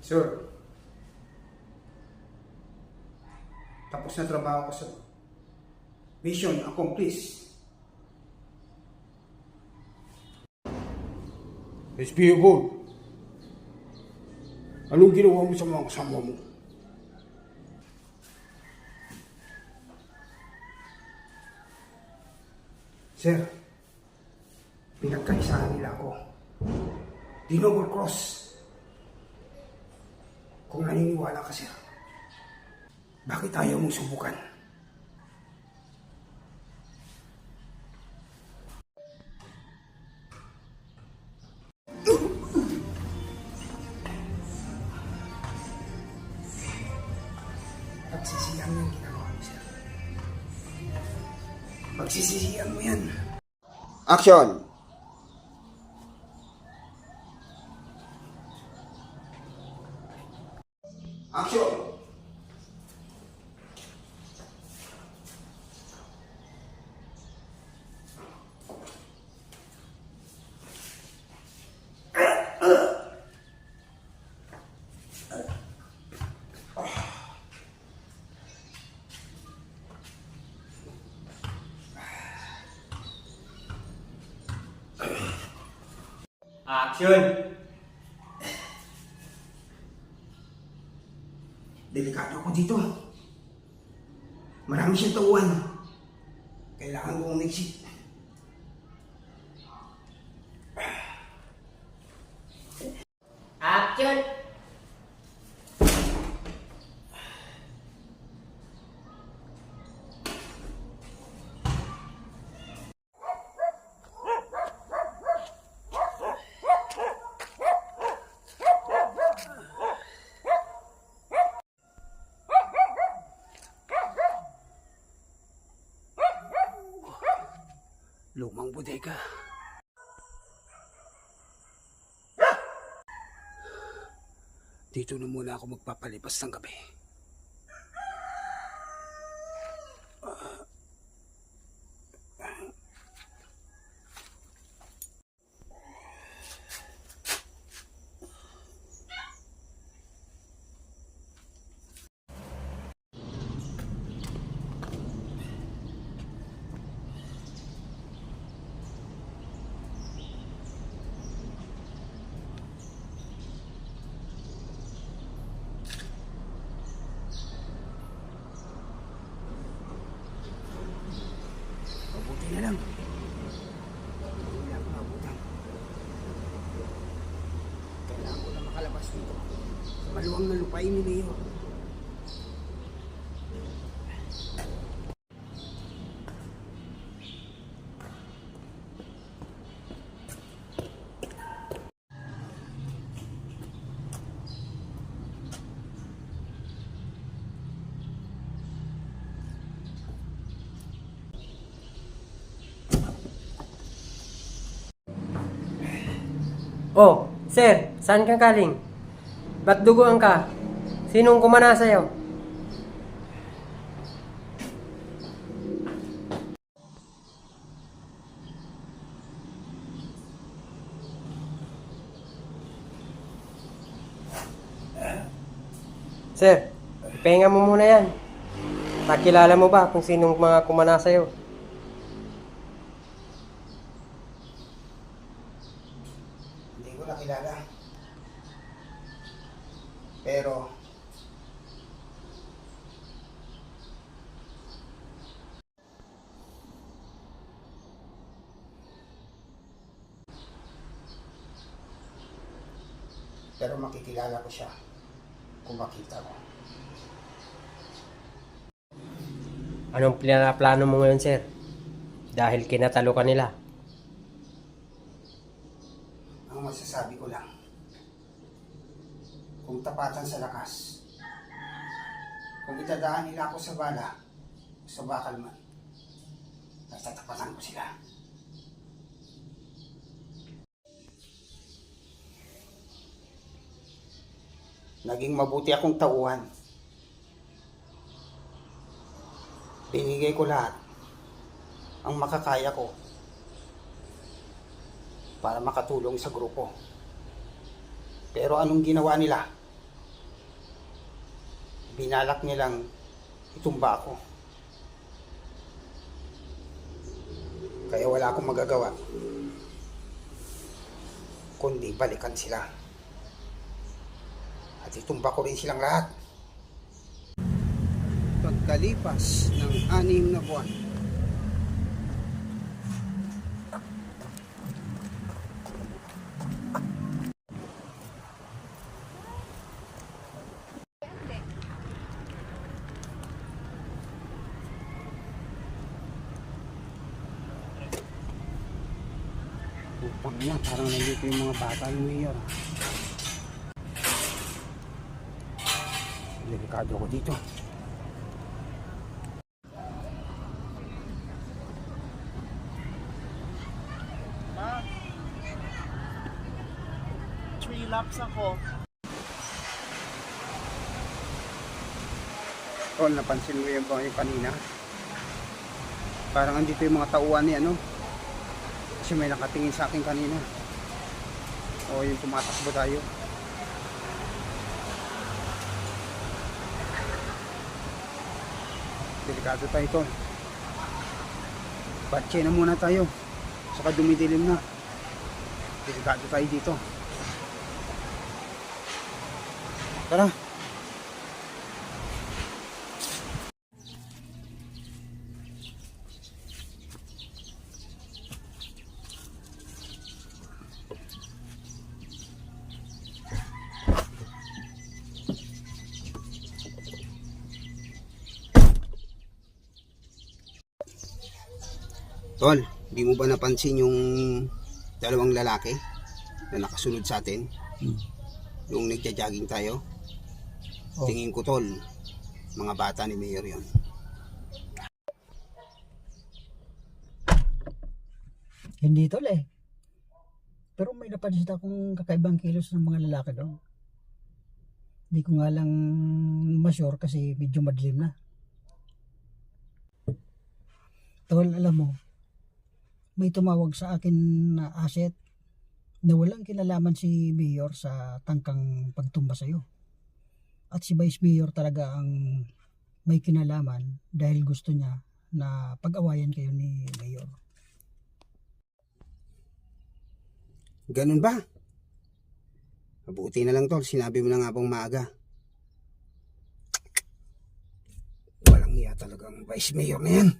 Sir, tapos na trabaho ko, sir. Mission accomplished. SPO Gold, anong ginawa mo sa mga kasama mo? Sir, pinagkaisahan nila ako. Dinoble cross. Kung naniniwala ka, sir, bakit ayaw mong subukan? Pagsisisihan mo yung ginagawa mo, sir. Pagsisisihan mo yan. Action! Action! Action! Delikado ako dito. Marami siyang tauhan. Kailangan kong mag-exit. Action! Lumang bodega. Dito na muna ako magpapalipas ng gabi. Mabuti na lang. Hindi ako mabutan. Kailangan ko na makalabas dito. Sa maluwang na lupain ni Mayor. Oh, sir, saan kang galing? Ba't duguan ka? Sinong kumana sa'yo? Sir, ipahinga mo muna yan. Nakilala mo ba kung sinong mga kumana sa'yo? Hindi ko nakilala. Pero makikilala ko siya kung makita ko. Anong plano mo ngayon, sir? Dahil kinatalo ka nila. Ang masasabi ko lang, kung tapatan sa lakas, kung itadaan nila ako sa bala, sa bakal man, ay tatapatan ko sila. Naging mabuti akong tauhan. Binigay ko lahat ang makakaya ko para makatulong sa grupo. Pero anong ginawa nila? Binalak nilang itumba ako. Kaya wala akong magagawa kundi balikan sila. At itumba ko rin silang lahat. Pagkalipas ng 6 na buwan, upang na, parang nandito yung mga bata yung mayor. Delikado ko dito. Three laps ako. Tol, napansin mo yung kanina? Parang andito yung mga tauhan ni ano. Kasi may nakatingin sa akin kanina. O yung tumatakbo tayo. Delikado tayo, Tol. Batche na muna tayo. Saka dumidilim na. Delikado tayo dito. Tara. Tol, di mo ba napansin yung dalawang lalaki na nakasunod sa atin? Yung nagja-jogging tayo? Tingin ko, Tol, mga bata ni Mayor yun. Hindi tol eh. Pero may napansin akong kakaibang kilos ng mga lalaki doon. Hindi ko nga lang ma-sure kasi medyo madilim na. Tol, alam mo, may tumawag sa akin na asset na walang kinalaman si Mayor sa tangkang pagtumba sa'yo. At si Vice Mayor talaga ang may kinalaman dahil gusto niya na pag-awayan kayo ni Mayor. Ganun ba? Mabuti na lang, Tol. Sinabi mo na nga pong maaga. Walang niya talagang Vice Mayor na yan.